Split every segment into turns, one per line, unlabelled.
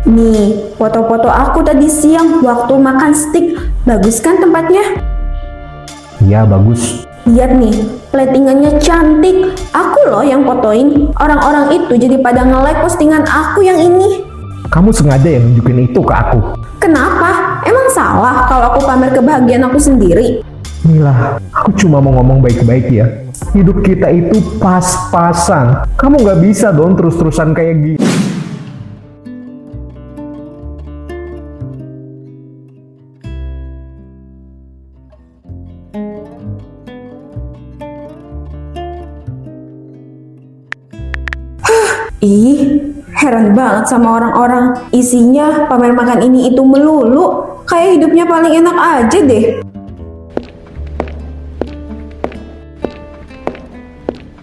Nih, foto-foto aku tadi siang waktu makan steak. Bagus kan tempatnya?
Iya, bagus.
Lihat nih, platingannya cantik. Aku loh yang fotoin. Orang-orang itu jadi pada nge-like postingan aku yang ini.
Kamu sengaja yang nunjukin itu ke aku.
Kenapa? Emang salah kalau aku pamer kebahagiaan aku sendiri?
Mila, aku cuma mau ngomong baik-baik ya. Hidup kita itu pas-pasan. Kamu nggak bisa dong terus-terusan kayak gini.
Ih, heran banget sama orang-orang. Isinya pamer makan ini itu melulu. Kayak hidupnya paling enak aja deh.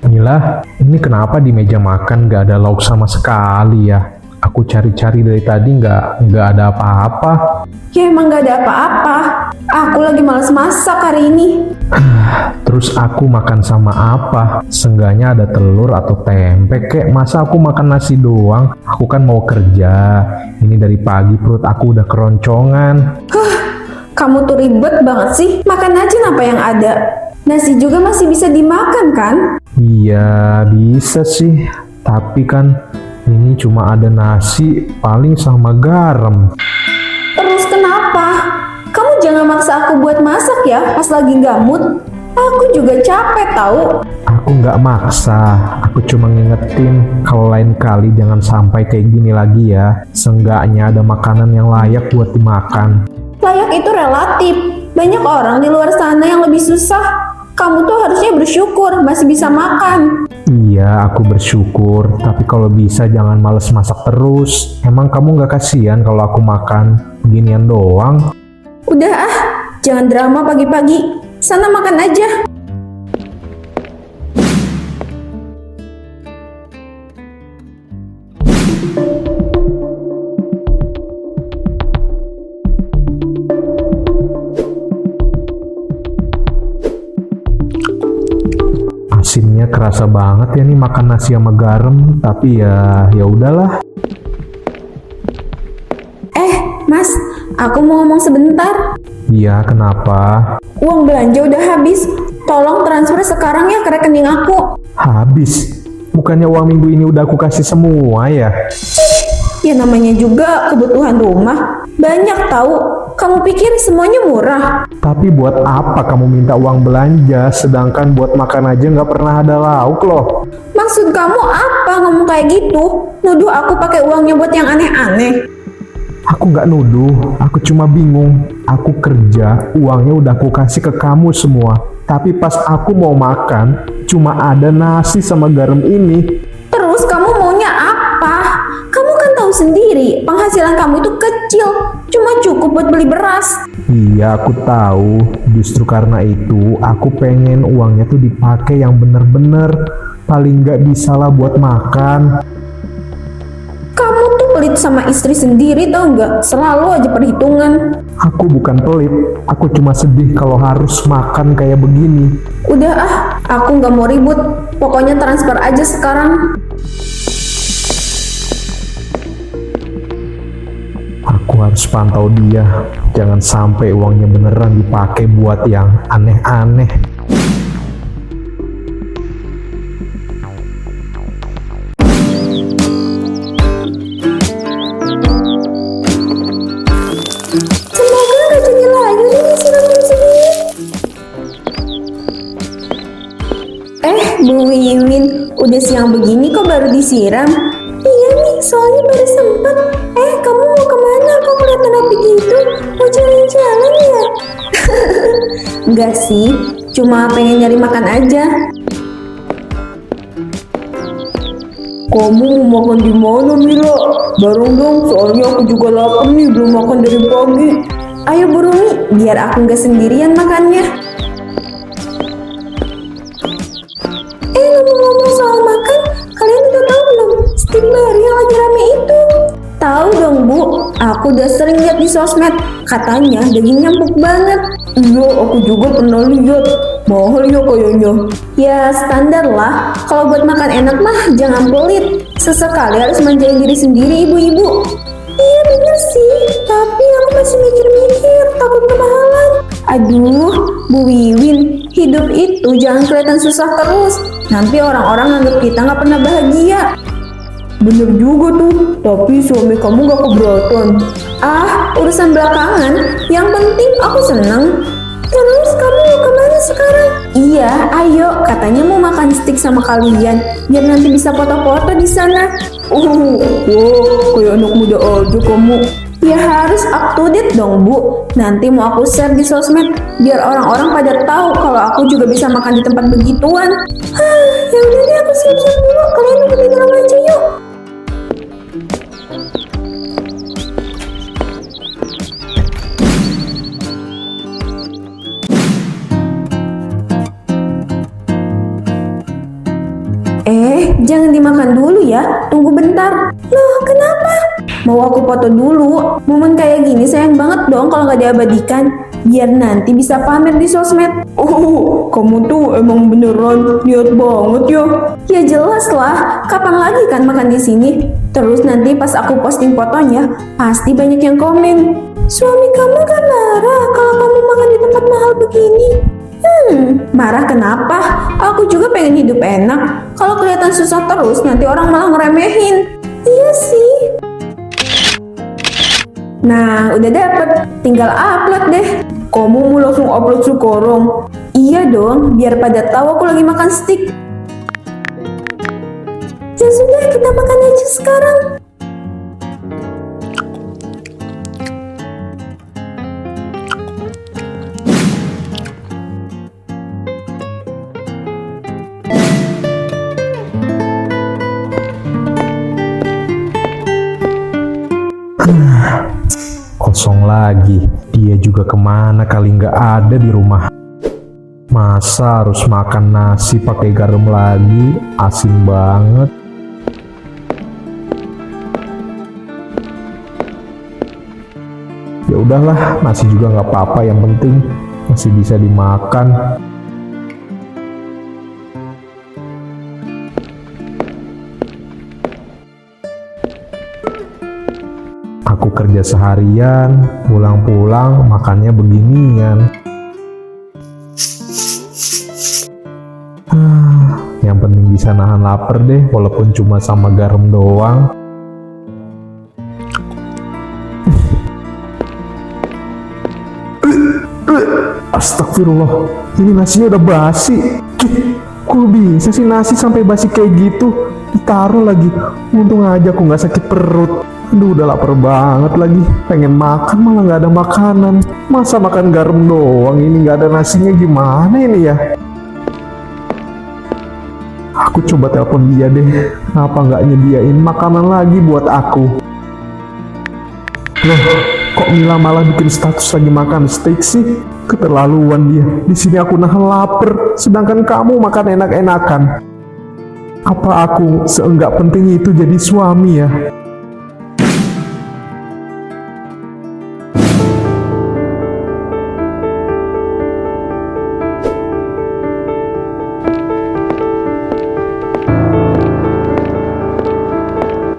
Mila, ini kenapa di meja makan nggak ada lauk sama sekali ya? Aku cari-cari dari tadi nggak ada apa-apa.
Ya emang gak ada apa-apa. Aku lagi males masak hari ini.
Terus aku makan sama apa? Seenggaknya ada telur atau tempe kek. Masa aku makan nasi doang? Aku kan mau kerja. Ini dari pagi perut aku udah keroncongan.
Kamu tuh ribet banget sih. Makan aja apa yang ada. Nasi juga masih bisa dimakan kan?
Iya, bisa sih. Tapi kan ini cuma ada nasi paling sama garam.
Terus kenapa? Kamu jangan maksa aku buat masak ya pas lagi nggak mood. Aku juga capek tahu.
Aku nggak maksa, aku cuma ngingetin kalau lain kali jangan sampai kayak gini lagi ya. Seenggaknya ada makanan yang layak buat dimakan.
Layak itu relatif. Banyak orang di luar sana yang lebih susah. Kamu tuh harusnya bersyukur masih bisa makan.
Iya, aku bersyukur. Tapi kalau bisa jangan males masak terus. Emang kamu nggak kasihan kalau aku makan beginian doang?
Udah ah, jangan drama pagi-pagi. Sana makan aja.
Asinnya kerasa banget ya nih makan nasi sama garam. Tapi ya udahlah.
Mas, aku mau ngomong sebentar.
Iya, kenapa?
Uang belanja udah habis. Tolong transfer sekarang ya ke rekening aku.
Habis? Bukannya uang minggu ini udah aku kasih semua ya?
Ya namanya juga kebutuhan rumah. Banyak tahu. Kamu pikir semuanya murah?
Tapi buat apa kamu minta uang belanja sedangkan buat makan aja nggak pernah ada lauk loh?
Maksud kamu apa ngomong kayak gitu? Nuduh aku pakai uangnya buat yang aneh-aneh.
Aku nggak nuduh, aku cuma bingung. Aku kerja, uangnya udah aku kasih ke kamu semua. Tapi pas aku mau makan, cuma ada nasi sama garam ini.
Terus kamu maunya apa? Kamu kan tahu sendiri, penghasilan kamu itu kecil. Cuma cukup buat beli beras.
Iya, aku tahu. Justru karena itu, aku pengen uangnya tuh dipakai yang bener-bener. Paling nggak bisa lah buat makan.
Kamu tuh pelit sama istri sendiri tau nggak? Selalu aja perhitungan.
Aku bukan pelit, aku cuma sedih kalau harus makan kayak begini.
Udah ah, aku nggak mau ribut. Pokoknya transfer aja sekarang.
Aku harus pantau dia, jangan sampai uangnya beneran dipakai buat yang aneh-aneh.
Semoga nggak jadi lagi nih siram segini. Bu Wiwin, udah siang begini kok baru disiram? Iya nih, soalnya baru sempet. Kamu mau kemana? Kok kelihatan rapi gitu? Mau jalan-jalan ya? Enggak sih, cuma pengen nyari makan aja.
Kamu mau makan di mana, Mila? Bareng dong, soalnya aku juga lapar nih, belum makan dari pagi.
Ayo Bu Rumi, biar aku nggak sendirian makannya. Ngomong-ngomong soal makan, kalian udah tahu belum steak baru yang lagi rame itu? Tahu dong Bu, aku udah sering lihat di sosmed. Katanya dagingnya empuk banget.
Iya, aku juga pernah lihat. Mahal ya kayaknya.
Ya standar lah, kalau buat makan enak mah jangan pelit. Sesekali harus manjain diri sendiri ibu-ibu. Iya bener sih, tapi aku masih mikir-mikir, takut kemahalan. Aduh, Bu Wiwin, hidup itu jangan kelihatan susah terus. Nanti orang-orang nganggap kita nggak pernah bahagia.
Bener juga tuh, tapi suami kamu gak keberatan.
Ah, urusan belakangan. Yang penting aku seneng. Terus kamu mau kemana sekarang? Iya, ayo. Katanya mau makan steak sama kalian, biar nanti bisa foto-foto di sana.
Wow, kayak anak muda aja kamu.
Ya harus up to date dong, Bu. Nanti mau aku share di sosmed, biar orang-orang pada tahu kalau aku juga bisa makan di tempat begituan. Ya udah deh, aku siap-siap dulu. Kalian ikutin aku aja yuk. Jangan dimakan dulu ya, tunggu bentar. Loh, kenapa? Mau aku foto dulu. Momen kayak gini sayang banget dong kalau nggak diabadikan. Biar nanti bisa pamer di sosmed.
Oh, kamu tuh emang beneran niat banget ya.
Ya jelas lah, kapan lagi kan makan di sini? Terus nanti pas aku posting fotonya, pasti banyak yang komen. Suami kamu kan marah kalau kamu makan di tempat mahal begini. Marah kenapa? Aku juga pengen hidup enak. Kalau kelihatan susah terus, nanti orang malah ngeremehin. Iya sih. Nah, udah dapet. Tinggal upload deh.
Kamu mau langsung upload sekarang?
Iya dong, biar pada tahu aku lagi makan steak. Ya sudah, kita makan aja sekarang.
Kosong lagi. Dia juga kemana kali nggak ada di rumah. Masa harus makan nasi pakai garam lagi? Asin banget. Ya udahlah, nasi juga nggak apa-apa. Yang penting masih bisa dimakan. Aku kerja seharian, pulang-pulang makannya beginian. Yang penting bisa nahan lapar deh, walaupun cuma sama garam doang. Astagfirullah, ini nasinya udah basi. Kok bisa sih nasi sampai basi kayak gitu? Ditaruh lagi, untung aja aku nggak sakit perut. Aduh, udah lapar banget lagi. Pengen makan malah nggak ada makanan. Masa makan garam doang ini nggak ada nasinya, gimana ini ya? Aku coba telepon dia deh. Kenapa nggak nyediain makanan lagi buat aku? Loh, kok Mila malah bikin status lagi makan steak sih? Keterlaluan dia. Di sini aku nahan lapar, sedangkan kamu makan enak-enakan. Apa aku seenggak penting itu jadi suami ya?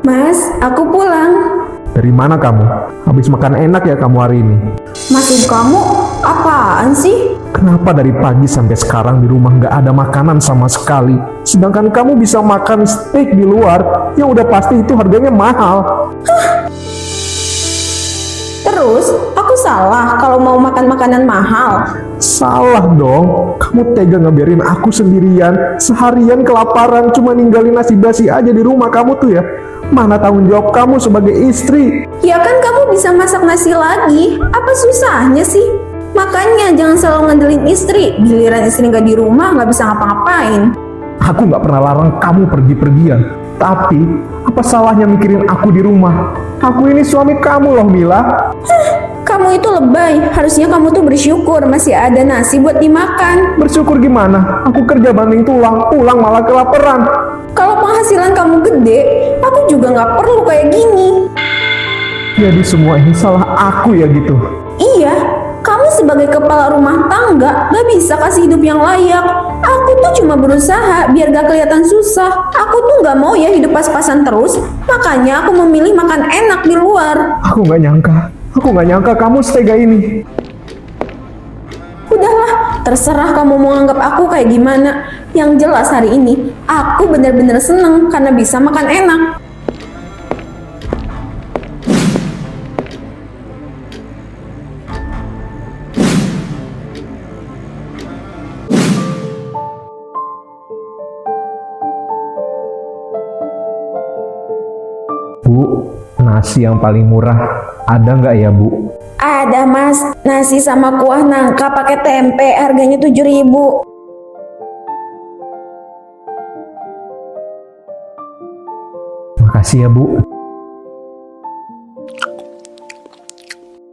Mas, aku pulang.
Dari mana kamu? Habis makan enak ya kamu hari ini?
Maksud kamu apaan sih?
Kenapa dari pagi sampai sekarang di rumah nggak ada makanan sama sekali? Sedangkan kamu bisa makan steak di luar, yang udah pasti itu harganya mahal.
Terus, aku salah kalau mau makan makanan mahal.
Salah dong, kamu tega ngebiarin aku sendirian, seharian kelaparan, cuma ninggalin nasi basi aja di rumah kamu tuh ya. Mana tanggung jawab kamu sebagai istri?
Ya kan kamu bisa masak nasi lagi. Apa susahnya sih? Makanya jangan selalu ngandelin istri. Giliran istri nggak di rumah, nggak bisa ngapa-ngapain.
Aku nggak pernah larang kamu pergi-pergian. Tapi, apa salahnya mikirin aku di rumah? Aku ini suami kamu loh, Mila.
Kamu itu lebay. Harusnya kamu tuh bersyukur masih ada nasi buat dimakan.
Bersyukur gimana? Aku kerja banting tulang, pulang malah kelaparan.
Kalau penghasilan kamu gede, aku juga nggak perlu kayak gini.
Jadi semua ini salah aku ya gitu?
Iya, kamu sebagai kepala rumah tangga nggak bisa kasih hidup yang layak. Aku tuh cuma berusaha biar gak kelihatan susah. Aku tuh gak mau ya hidup pas-pasan terus. Makanya aku memilih makan enak di luar.
Aku nggak nyangka kamu setega ini.
Udahlah, terserah kamu mau anggap aku kayak gimana. Yang jelas hari ini, aku bener-bener seneng karena bisa makan enak.
Bu, nasi yang paling murah ada nggak ya, Bu?
Ada mas, nasi sama kuah nangka pakai tempe, harganya 7.000.
Makasih ya, Bu.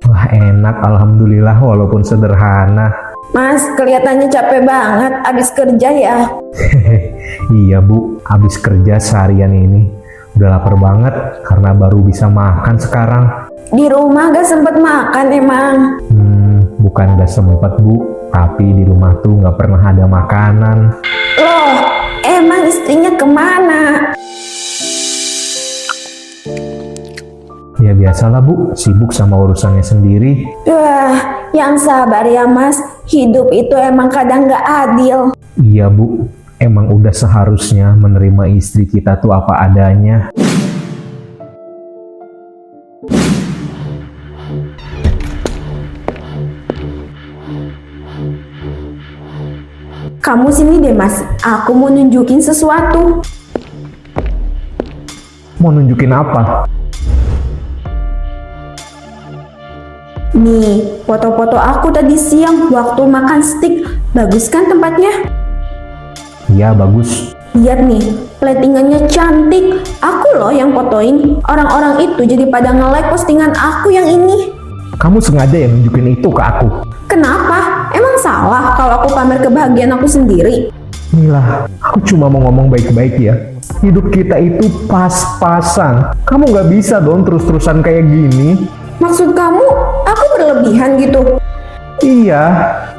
Wah, enak, alhamdulillah walaupun sederhana.
Mas, kelihatannya capek banget abis kerja ya.
Iya, Bu, habis kerja seharian ini. Udah lapar banget karena baru bisa makan sekarang.
Di rumah gak sempet makan emang.
Bukan gak sempet, Bu, tapi di rumah tuh gak pernah ada makanan.
Loh, emang istrinya kemana?
Ya biasalah, Bu, sibuk sama urusannya sendiri.
Wah, yang sabar ya mas. Hidup itu emang kadang gak adil.
Iya, Bu, emang udah seharusnya menerima istri kita tuh apa adanya.
Kamu sini deh mas, aku mau nunjukin sesuatu.
Mau nunjukin apa?
Nih, foto-foto aku tadi siang waktu makan steak. Bagus kan tempatnya?
Iya, bagus.
Lihat nih, platingannya cantik. Aku loh yang fotoin. Orang-orang itu jadi pada nge-like postingan aku yang ini.
Kamu sengaja ya nunjukin itu ke aku?
Kenapa? Emang salah kalau aku pamer kebahagiaan aku sendiri?
Mila, aku cuma mau ngomong baik-baik ya. Hidup kita itu pas-pasan. Kamu nggak bisa dong terus-terusan kayak gini.
Maksud kamu, aku berlebihan gitu?
Iya,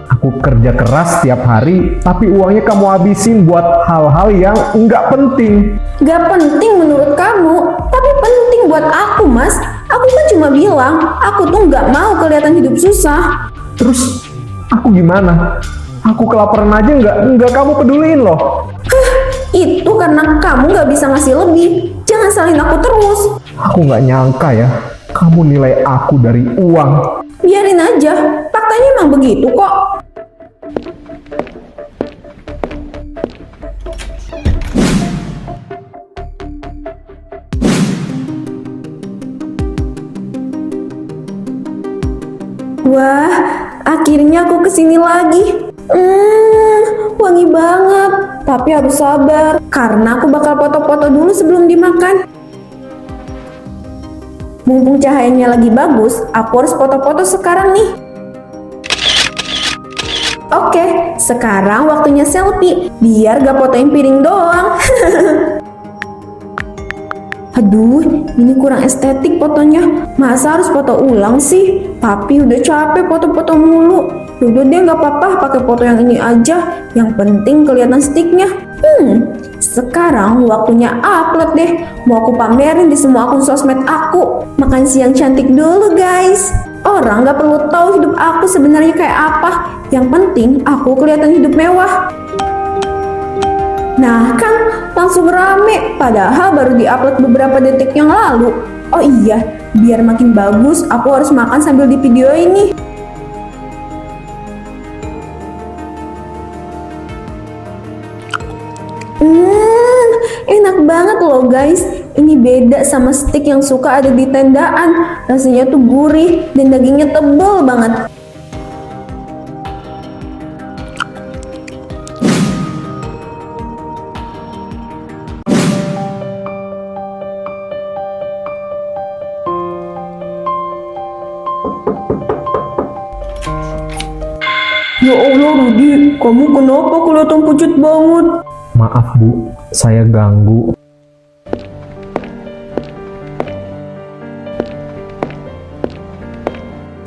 aku kerja keras setiap hari, tapi uangnya kamu habisin buat hal-hal yang nggak penting.
Gak penting menurut kamu, tapi penting buat aku mas. Aku kan cuma bilang, aku tuh gak mau kelihatan hidup susah.
Terus aku gimana? Aku kelaparan aja nggak kamu peduliin loh.
Itu karena kamu gak bisa ngasih lebih. Jangan salin aku terus.
Aku nggak nyangka ya, kamu nilai aku dari uang.
Biarin aja, faktanya emang begitu kok. Wah, akhirnya aku kesini lagi. Wangi banget. Tapi harus sabar, karena aku bakal foto-foto dulu sebelum dimakan. Mumpung cahayanya lagi bagus, aku harus foto-foto sekarang nih. Oke, sekarang waktunya selfie, biar gak fotoin piring doang. Aduh, ini kurang estetik fotonya. Masa harus foto ulang sih? Tapi udah capek foto-foto mulu. Udah deh, gak apa-apa pakai foto yang ini aja. Yang penting kelihatan sticknya. Sekarang waktunya upload deh. Mau aku pamerin di semua akun sosmed aku. Makan siang cantik dulu guys. Orang gak perlu tahu hidup aku sebenarnya kayak apa. Yang penting aku kelihatan hidup mewah. Nah kan, langsung rame. Padahal baru diupload beberapa detik yang lalu. Oh iya, biar makin bagus, aku harus makan sambil di video ini. Enak banget loh guys. Ini beda sama steak yang suka ada di tendaan. Rasanya tuh gurih dan dagingnya tebal banget.
Ya Allah Rudi, kamu kenapa kelihatan pucat banget?
Maaf Bu, saya ganggu.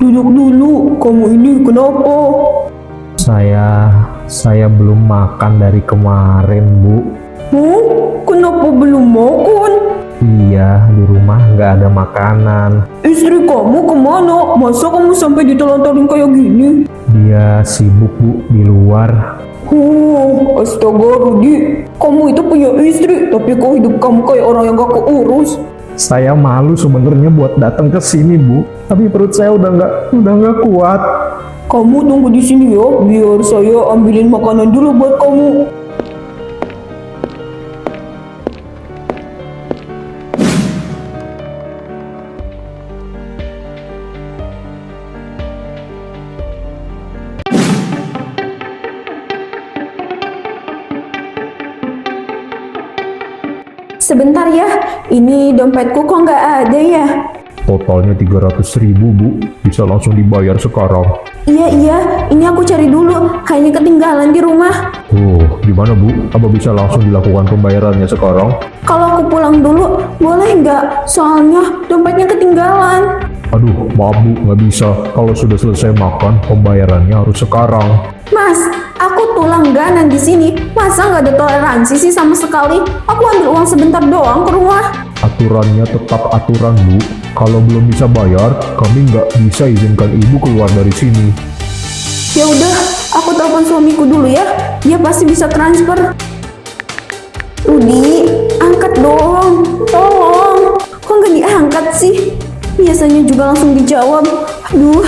Duduk dulu, kamu ini kenapa?
Saya Saya belum makan dari kemarin, Bu.
Kenapa belum makan?
Iya, di rumah nggak ada makanan.
Istri kamu kemana? Masa kamu sampai ditelantarin kayak gini?
Dia sibuk, Bu, di luar.
Astaga Rudi, kamu itu punya istri, tapi kok hidup kamu kayak orang yang gak keurus.
Saya malu sebenarnya buat datang ke sini, Bu. Tapi perut saya udah nggak kuat.
Kamu tunggu di sini ya, biar saya ambilin makanan dulu buat kamu.
Sebentar ya, ini dompetku kok nggak ada ya?
Totalnya 300.000, Bu. Bisa langsung dibayar sekarang.
Iya, ini aku cari dulu, kayaknya ketinggalan di rumah.
Gimana, Bu? Apa bisa langsung dilakukan pembayarannya sekarang?
Kalau aku pulang dulu, boleh nggak? Soalnya dompetnya ketinggalan.
Aduh, maaf, Bu, nggak bisa. Kalau sudah selesai makan, pembayarannya harus sekarang.
Mas, aku tuh langganan di sini. Masa nggak ada toleransi sih sama sekali? Aku ambil uang sebentar doang ke rumah.
Aturannya tetap aturan, Bu. Kalau belum bisa bayar, kami nggak bisa izinkan Ibu keluar dari sini.
Ya udah, aku telepon suamiku dulu ya. Dia pasti bisa transfer. Rudi, angkat dong. Tolong. Kok nggak diangkat sih? Biasanya juga langsung dijawab. Aduh,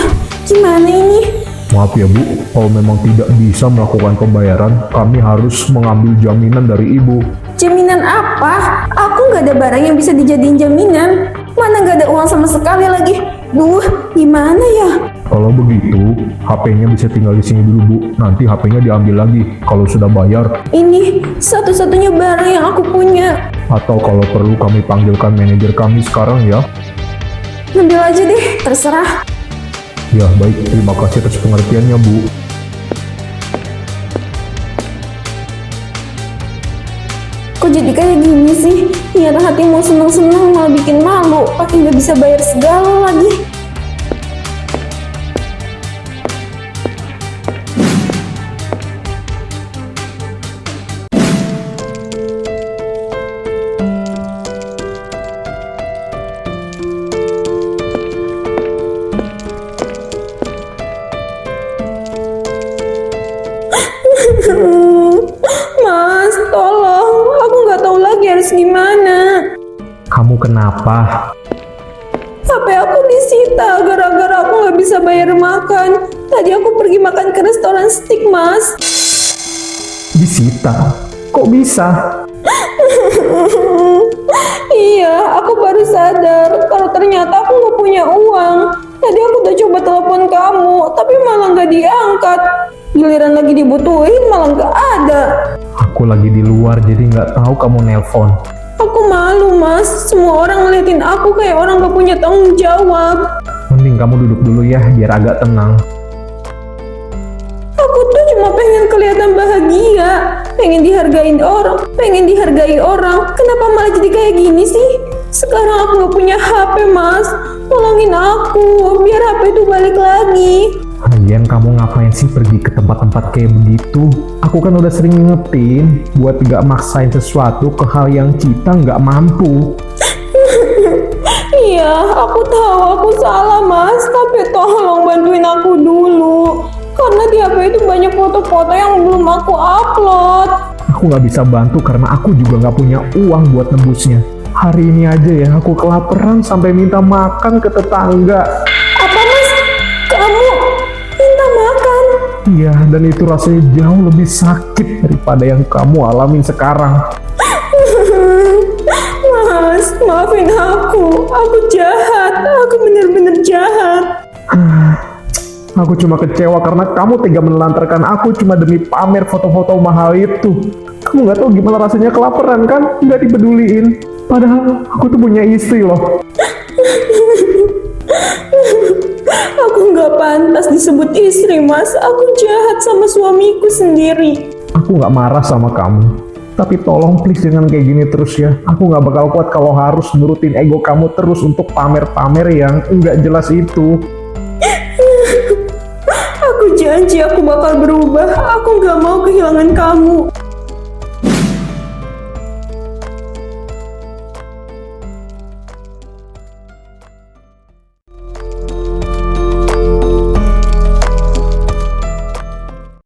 gimana ini?
Maaf ya, Bu, kalau memang tidak bisa melakukan pembayaran, kami harus mengambil jaminan dari Ibu.
Jaminan apa? Aku nggak ada barang yang bisa dijadiin jaminan. Mana nggak ada uang sama sekali lagi. Duh, gimana ya?
Kalau begitu, HP-nya bisa tinggal di sini dulu, Bu. Nanti HP-nya diambil lagi kalau sudah bayar.
Ini satu-satunya barang yang aku punya.
Atau kalau perlu kami panggilkan manajer kami sekarang ya.
Ambil aja deh, terserah.
Ya, baik. Terima kasih atas pengertiannya, Bu.
Kok jadi kayak gini sih? Niat hati mau seneng-seneng malah bikin malu. Pakai nggak bisa bayar segala lagi. Mas, tolong. Aku nggak tahu lagi harus gimana.
Kamu kenapa?
HP aku disita gara-gara aku nggak bisa bayar makan. Tadi aku pergi makan ke restoran steak, Mas.
Disita? Kok bisa?
Iya, aku baru sadar kalau ternyata aku nggak punya uang. Tadi aku udah coba telepon kamu, tapi malah nggak diangkat. Giliran lagi dibutuhin malah nggak ada.
Aku lagi di luar jadi nggak tahu kamu nelpon.
Aku malu, Mas. Semua orang ngeliatin aku kayak orang gak punya tanggung jawab.
Mending kamu duduk dulu ya biar agak tenang.
Aku tuh cuma pengen kelihatan bahagia, pengen dihargai orang. Kenapa malah jadi kayak gini sih? Sekarang aku gak punya HP, Mas. Tolongin aku, biar HP itu balik lagi.
Lagian kamu ngapain sih pergi ke tempat-tempat kayak begitu? Aku kan udah sering ngingetin buat gak maksain sesuatu ke hal yang kita gak mampu.
Iya, aku tahu aku salah, Mas. Tapi tolong bantuin aku dulu. Karena di HP itu banyak foto-foto yang belum aku upload.
Aku gak bisa bantu karena aku juga gak punya uang buat nebusnya. Hari ini aja ya aku kelaparan sampai minta makan ke tetangga.
Apa, Mas? Kamu minta makan?
Iya, dan itu rasanya jauh lebih sakit daripada yang kamu alamin sekarang.
Mas, maafin aku. Aku jahat. Aku benar-benar jahat.
Aku cuma kecewa karena kamu tega menelantarkan aku cuma demi pamer foto-foto mahal itu. Kamu nggak tahu gimana rasanya kelaparan kan? Nggak dipeduliin. Padahal aku tuh punya istri loh.
Aku nggak pantas disebut istri, Mas. Aku jahat sama suamiku sendiri.
Aku nggak marah sama kamu. Tapi tolong please jangan kayak gini terus ya. Aku nggak bakal kuat kalau harus nurutin ego kamu terus untuk pamer-pamer yang nggak jelas itu.
Aku janji aku bakal berubah. Aku gak mau kehilangan kamu.